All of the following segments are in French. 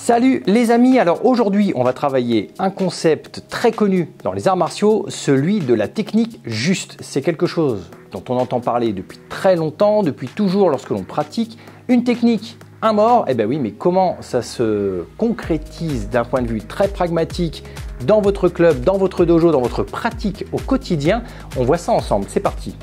Salut les amis, alors aujourd'hui on va travailler un concept très connu dans les arts martiaux, celui de la technique juste. C'est quelque chose dont on entend parler depuis très longtemps, depuis toujours lorsque l'on pratique une technique. Un mort, eh bien oui, mais comment ça se concrétise d'un point de vue très pragmatique dans votre club, dans votre dojo, dans votre pratique au quotidien? On voit ça ensemble, c'est parti.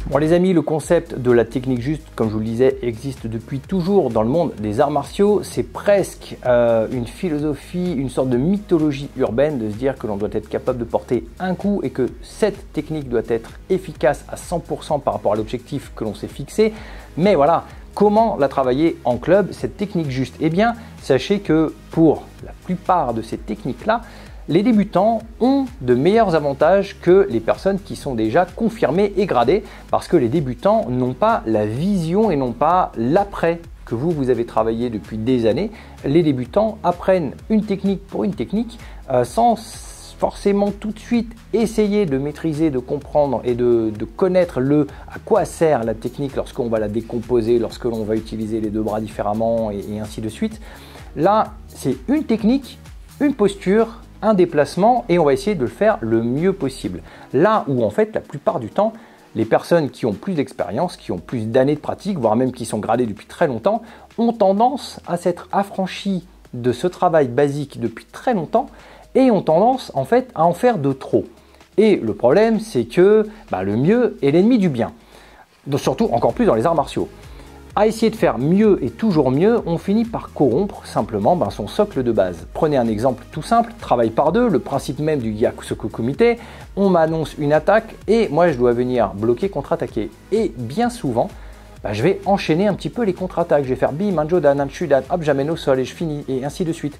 Bon les amis, le concept de la technique juste, comme je vous le disais, existe depuis toujours dans le monde des arts martiaux. C'est presque une philosophie, une sorte de mythologie urbaine de se dire que l'on doit être capable de porter un coup et que cette technique doit être efficace à 100% par rapport à l'objectif que l'on s'est fixé. Mais voilà, comment la travailler en club, cette technique juste? Eh bien, sachez que pour la plupart de ces techniques-là, les débutants ont de meilleurs avantages que les personnes qui sont déjà confirmées et gradées parce que les débutants n'ont pas la vision et n'ont pas l'après que vous avez travaillé depuis des années. Les débutants apprennent une technique pour une technique sans forcément tout de suite essayer de maîtriser, de comprendre et de connaître à quoi sert la technique lorsqu'on va la décomposer, lorsque l'on va utiliser les deux bras différemment et ainsi de suite. Là, c'est une technique, une posture, un déplacement et on va essayer de le faire le mieux possible. Là où en fait la plupart du temps, les personnes qui ont plus d'expérience, qui ont plus d'années de pratique, voire même qui sont gradées depuis très longtemps, ont tendance à s'être affranchies de ce travail basique depuis très longtemps et ont tendance en fait à en faire de trop. Et le problème c'est que le mieux est l'ennemi du bien. Donc, surtout encore plus dans les arts martiaux. À essayer de faire mieux et toujours mieux, on finit par corrompre simplement son socle de base. Prenez un exemple tout simple, travail par deux, le principe même du Gyakusoku Kumite, on m'annonce une attaque et moi je dois venir bloquer, contre-attaquer. Et bien souvent, je vais enchaîner un petit peu les contre-attaques, je vais faire bim, un jodan, un shudan, hop, j'amène au sol et je finis, et ainsi de suite.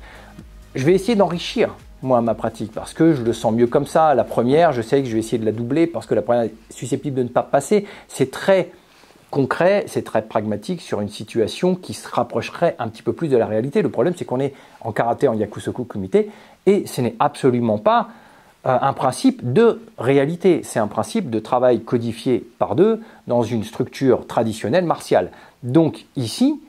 Je vais essayer d'enrichir moi ma pratique parce que je le sens mieux comme ça. La première, je sais que je vais essayer de la doubler parce que la première est susceptible de ne pas passer. C'est très concret, c'est très pragmatique sur une situation qui se rapprocherait un petit peu plus de la réalité. Le problème, c'est qu'on est en karaté, en Gyakusoku Kumite, et ce n'est absolument pas un principe de réalité. C'est un principe de travail codifié par deux dans une structure traditionnelle martiale. Donc ici,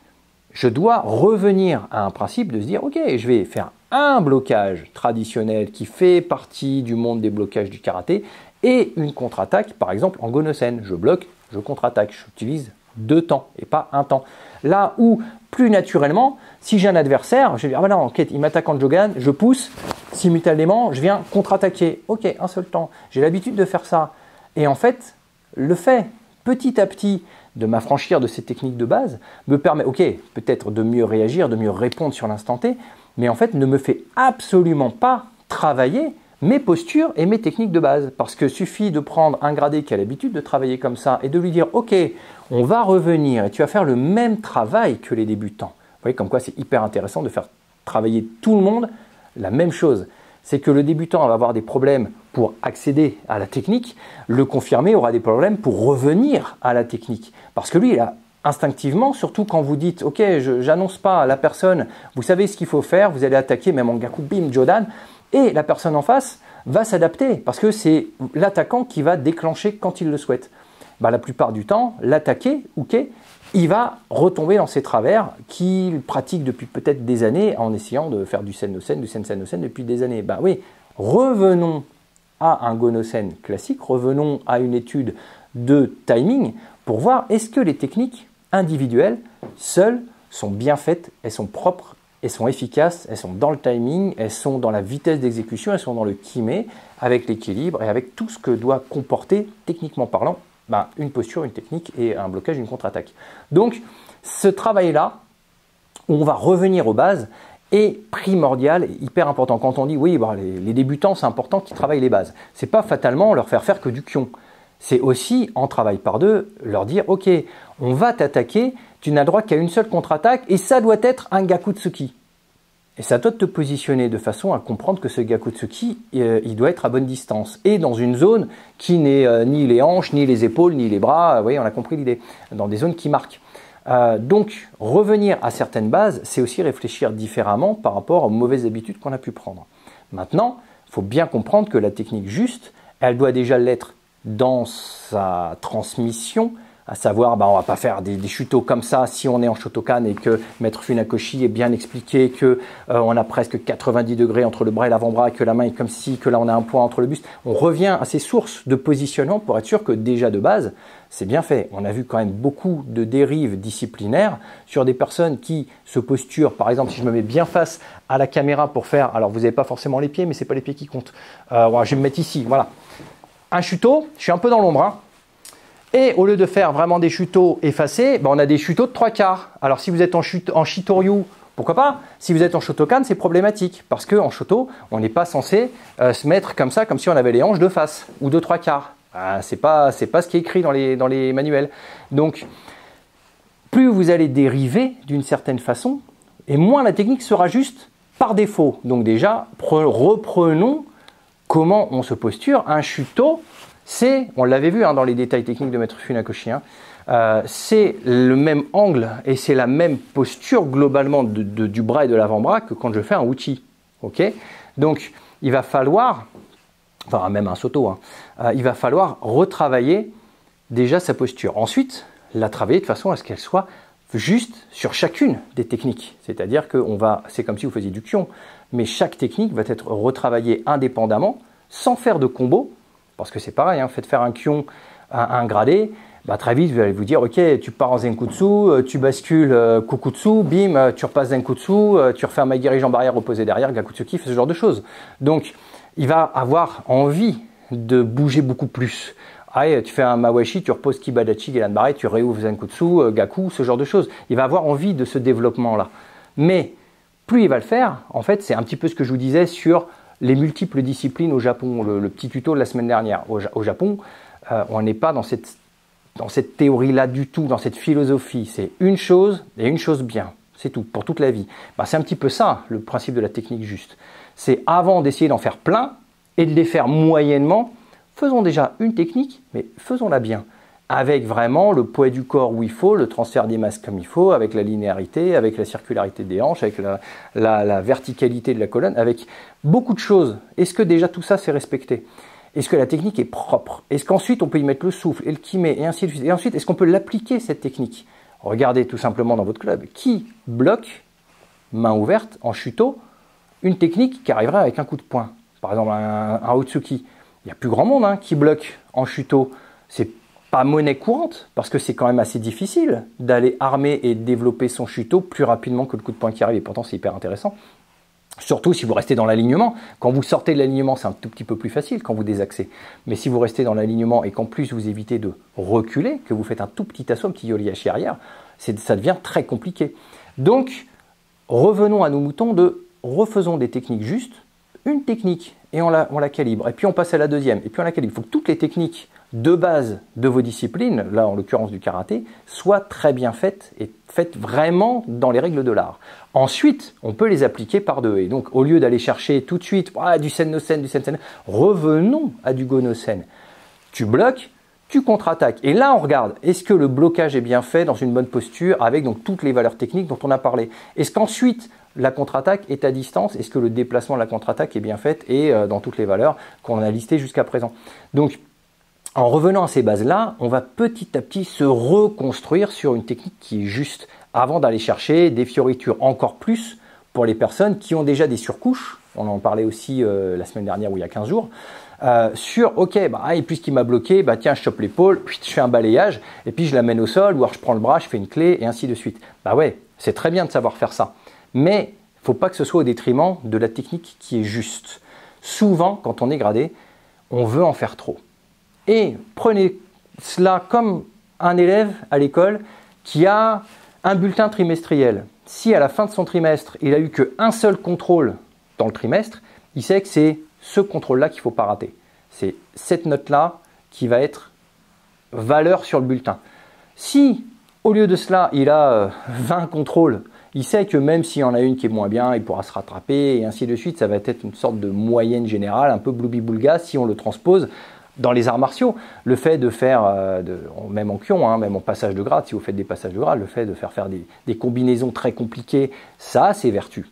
je dois revenir à un principe de se dire, ok, je vais faire un blocage traditionnel qui fait partie du monde des blocages du karaté et une contre-attaque, par exemple en Gonosen. Je bloque, je contre-attaque, j'utilise deux temps et pas un temps. Là où, plus naturellement, si j'ai un adversaire, je vais dire, ah ben non, ok, il m'attaque en Jogan, je pousse, simultanément, je viens contre-attaquer. Ok, un seul temps, j'ai l'habitude de faire ça. Et en fait, le fait, petit à petit, de m'affranchir de ces techniques de base, me permet, ok, peut-être de mieux réagir, de mieux répondre sur l'instant T, mais en fait, ne me fait absolument pas travailler mes postures et mes techniques de base. Parce que suffit de prendre un gradé qui a l'habitude de travailler comme ça et de lui dire « Ok, on va revenir et tu vas faire le même travail que les débutants. » Vous voyez comme quoi c'est hyper intéressant de faire travailler tout le monde la même chose. C'est que le débutant va avoir des problèmes pour accéder à la technique, le confirmé aura des problèmes pour revenir à la technique. Parce que lui, il a instinctivement, surtout quand vous dites « Ok, j'annonce pas à la personne, vous savez ce qu'il faut faire, vous allez attaquer même en Gaku Bim Jodan », et la personne en face va s'adapter parce que c'est l'attaquant qui va déclencher quand il le souhaite. La plupart du temps, l'attaqué, il va retomber dans ses travers qu'il pratique depuis peut-être des années en essayant de faire du sen-no-sen, du sen-sen-no-sen depuis des années. Oui, revenons à un Gonosen classique, revenons à une étude de timing pour voir est-ce que les techniques individuelles, seules, sont bien faites, elles sont propres, elles sont efficaces, elles sont dans le timing, elles sont dans la vitesse d'exécution, elles sont dans le kimé, avec l'équilibre et avec tout ce que doit comporter, techniquement parlant, une posture, une technique et un blocage, une contre-attaque. Donc, ce travail-là, où on va revenir aux bases, est primordial et hyper important. Quand on dit, oui, les débutants, c'est important qu'ils travaillent les bases. Ce n'est pas fatalement leur faire que du kion. C'est aussi, en travail par deux, leur dire, ok, on va t'attaquer, tu n'as droit qu'à une seule contre-attaque et ça doit être un Gakutsuki. Et ça doit te positionner de façon à comprendre que ce Gakutsuki, il doit être à bonne distance et dans une zone qui n'est ni les hanches, ni les épaules, ni les bras. Vous voyez, on a compris l'idée. Dans des zones qui marquent. Donc, revenir à certaines bases, c'est aussi réfléchir différemment par rapport aux mauvaises habitudes qu'on a pu prendre. Maintenant, il faut bien comprendre que la technique juste, elle doit déjà l'être dans sa transmission, à savoir, on va pas faire des chutos comme ça si on est en Shotokan et que Maître Funakoshi est bien expliqué que on a presque 90 degrés entre le bras et l'avant-bras, que la main est comme ci, que là on a un point entre le buste. On revient à ces sources de positionnement pour être sûr que déjà de base, c'est bien fait. On a vu quand même beaucoup de dérives disciplinaires sur des personnes qui se posturent. Par exemple, si je me mets bien face à la caméra pour faire, alors vous n'avez pas forcément les pieds, mais c'est pas les pieds qui comptent. Voilà, je vais me mettre ici, voilà. Un chuto, je suis un peu dans l'ombre, hein. Et au lieu de faire vraiment des chutos effacés, on a des chutos de 3/4. Alors si vous êtes en Shitoryu, pourquoi pas? Si vous êtes en Shotokan, c'est problématique. Parce qu'en Shoto, on n'est pas censé se mettre comme ça, comme si on avait les hanches de face ou de 3/4. C'est pas ce qui est écrit dans les manuels. Donc, plus vous allez dériver d'une certaine façon, et moins la technique sera juste par défaut. Donc déjà, reprenons comment on se posture. Un chuto, on l'avait vu dans les détails techniques de Maître Funakoshi, c'est le même angle et c'est la même posture globalement du bras et de l'avant-bras que quand je fais un uchi. Okay, donc il va falloir, enfin même un soto, il va falloir retravailler déjà sa posture. Ensuite, la travailler de façon à ce qu'elle soit juste sur chacune des techniques. C'est-à-dire que c'est comme si vous faisiez du kion, mais chaque technique va être retravaillée indépendamment, sans faire de combo. Parce que c'est pareil, faites faire un kion à un gradé, très vite vous allez vous dire ok, tu pars en zenkutsu, tu bascules kukutsu, bim, tu repasses zenkutsu, tu refais un maigiri jambe arrière opposé derrière, gakutsuki, ce genre de choses. Donc il va avoir envie de bouger beaucoup plus. Allez, tu fais un mawashi, tu reposes kibadachi, gelanbare, tu réouvres zenkutsu, gaku, ce genre de choses. Il va avoir envie de ce développement-là. Mais plus il va le faire, en fait, c'est un petit peu ce que je vous disais sur les multiples disciplines au Japon, le petit tuto de la semaine dernière. Au Japon, on n'est pas dans cette théorie-là du tout, dans cette philosophie. C'est une chose et une chose bien. C'est tout, pour toute la vie. C'est un petit peu ça, le principe de la technique juste. C'est avant d'essayer d'en faire plein et de les faire moyennement, faisons déjà une technique, mais faisons-la bien. Avec vraiment le poids du corps où il faut, le transfert des masses comme il faut, avec la linéarité, avec la circularité des hanches, avec la verticalité de la colonne, avec beaucoup de choses. Est-ce que déjà tout ça c'est respecté? Est-ce que la technique est propre? Est-ce qu'ensuite on peut y mettre le souffle et le kimé et ainsi de suite? Et ensuite, est-ce qu'on peut l'appliquer cette technique? Regardez tout simplement dans votre club, qui bloque, main ouverte, en chuto, une technique qui arriverait avec un coup de poing? Par exemple un Otsuki. Il n'y a plus grand monde qui bloque en chuto. C'est pas monnaie courante, parce que c'est quand même assez difficile d'aller armer et développer son chuto plus rapidement que le coup de poing qui arrive, et pourtant c'est hyper intéressant. Surtout si vous restez dans l'alignement. Quand vous sortez de l'alignement, c'est un tout petit peu plus facile quand vous désaxez. Mais si vous restez dans l'alignement et qu'en plus vous évitez de reculer, que vous faites un tout petit assaut, un petit yoriashi arrière, ça devient très compliqué. Donc, revenons à nos moutons refaisons des techniques justes, une technique, et on la calibre. Et puis on passe à la deuxième, et puis on la calibre. Il faut que toutes les techniques de base de vos disciplines, là en l'occurrence du karaté, soient très bien faites et faites vraiment dans les règles de l'art. Ensuite, on peut les appliquer par deux. Et donc, au lieu d'aller chercher tout de suite du sen-no-sen, du sen-sen, revenons à du go-no-sen. Tu bloques, tu contre-attaques. Et là, on regarde, est-ce que le blocage est bien fait dans une bonne posture avec donc toutes les valeurs techniques dont on a parlé? Est-ce qu'ensuite, la contre-attaque est à distance? Est-ce que le déplacement de la contre-attaque est bien fait et dans toutes les valeurs qu'on a listées jusqu'à présent? Donc, en revenant à ces bases-là, on va petit à petit se reconstruire sur une technique qui est juste avant d'aller chercher des fioritures encore plus pour les personnes qui ont déjà des surcouches. On en parlait aussi la semaine dernière ou il y a 15 jours. Et puisqu'il m'a bloqué, tiens, je chope l'épaule, je fais un balayage et puis je l'amène au sol ou alors je prends le bras, je fais une clé et ainsi de suite. C'est très bien de savoir faire ça. Mais il ne faut pas que ce soit au détriment de la technique qui est juste. Souvent, quand on est gradé, on veut en faire trop. Et prenez cela comme un élève à l'école qui a un bulletin trimestriel. Si à la fin de son trimestre, il a eu qu'un seul contrôle dans le trimestre, il sait que c'est ce contrôle-là qu'il ne faut pas rater. C'est cette note-là qui va être valeur sur le bulletin. Si, au lieu de cela, il a 20 contrôles, il sait que même s'il y en a une qui est moins bien, il pourra se rattraper et ainsi de suite. Ça va être une sorte de moyenne générale, un peu bloubi-boulga si on le transpose dans les arts martiaux. Le fait de faire, même en kion, même en passage de grade, si vous faites des passages de grade, le fait de faire des combinaisons très compliquées, ça a ses vertus,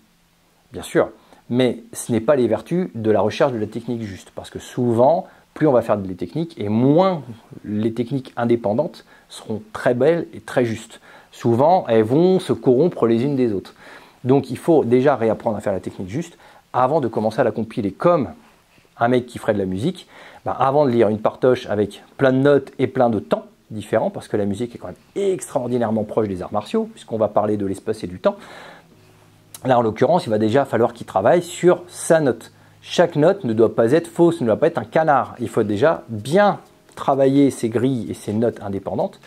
bien sûr. Mais ce n'est pas les vertus de la recherche de la technique juste. Parce que souvent, plus on va faire des techniques et moins les techniques indépendantes seront très belles et très justes. Souvent, elles vont se corrompre les unes des autres. Donc, il faut déjà réapprendre à faire la technique juste avant de commencer à la compiler comme un mec qui ferait de la musique. Avant de lire une partoche avec plein de notes et plein de temps différents, parce que la musique est quand même extraordinairement proche des arts martiaux, puisqu'on va parler de l'espace et du temps. Là, en l'occurrence, il va déjà falloir qu'il travaille sur sa note. Chaque note ne doit pas être fausse, ne doit pas être un canard. Il faut déjà bien travailler ses grilles et ses notes indépendantes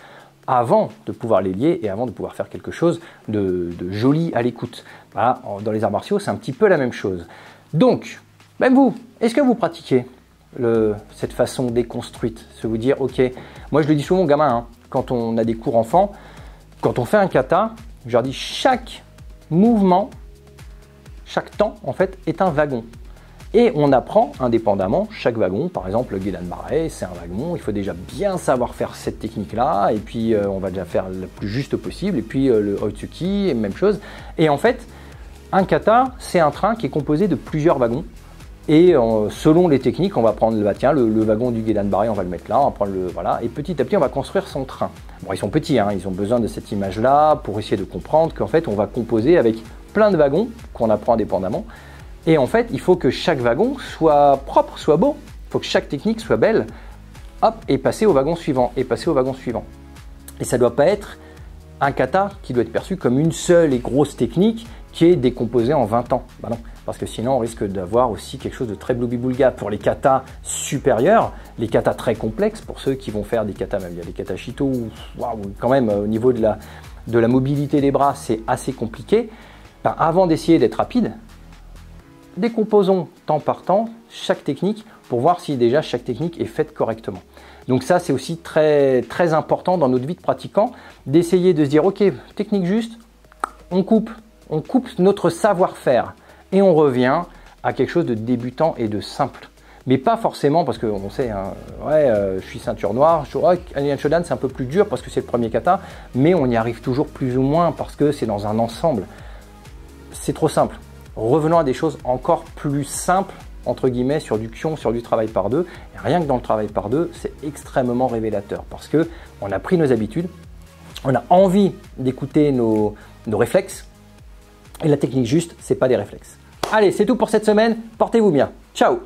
avant de pouvoir les lier et avant de pouvoir faire quelque chose de joli à l'écoute. Voilà, dans les arts martiaux, c'est un petit peu la même chose. Donc, même vous, est-ce que vous pratiquez cette façon déconstruite? Se vous dire, ok, moi je le dis souvent aux gamins, hein, quand on a des cours enfants, quand on fait un kata, je leur dis chaque mouvement, chaque temps en fait est un wagon. Et on apprend indépendamment chaque wagon. Par exemple, le Gedanbare, c'est un wagon. Il faut déjà bien savoir faire cette technique-là. Et puis, on va déjà faire le plus juste possible. Et puis, le Otsuki, même chose. Et en fait, un kata, c'est un train qui est composé de plusieurs wagons. Et selon les techniques, on va prendre le wagon du Gedanbare, on va le mettre là. On va prendre voilà. Et petit à petit, on va construire son train. Bon, ils sont petits, hein, ils ont besoin de cette image-là pour essayer de comprendre qu'en fait, on va composer avec plein de wagons qu'on apprend indépendamment. Et en fait, il faut que chaque wagon soit propre, soit beau. Il faut que chaque technique soit belle. Hop, et passer au wagon suivant, et passer au wagon suivant. Et ça ne doit pas être un kata qui doit être perçu comme une seule et grosse technique qui est décomposée en 20 ans. Bah non, parce que sinon on risque d'avoir aussi quelque chose de très blooby-boulga. Pour les katas supérieurs, les katas très complexes, pour ceux qui vont faire des katas, même il y a des katas Shito, où quand même au niveau de la mobilité des bras, c'est assez compliqué. Ben, avant d'essayer d'être rapide, décomposons temps par temps chaque technique pour voir si déjà chaque technique est faite correctement. Donc ça, c'est aussi très, très important dans notre vie de pratiquant, d'essayer de se dire, ok, technique juste, on coupe notre savoir-faire et on revient à quelque chose de débutant et de simple. Mais pas forcément parce qu'on sait, hein, je suis ceinture noire, Alien Shodan c'est un peu plus dur parce que c'est le premier kata, mais on y arrive toujours plus ou moins parce que c'est dans un ensemble. C'est trop simple. Revenons à des choses encore plus simples, entre guillemets, sur du kion, sur du travail par deux. Et rien que dans le travail par deux, c'est extrêmement révélateur parce qu'on a pris nos habitudes, on a envie d'écouter nos réflexes, et la technique juste, c'est pas des réflexes. Allez, c'est tout pour cette semaine, portez-vous bien. Ciao!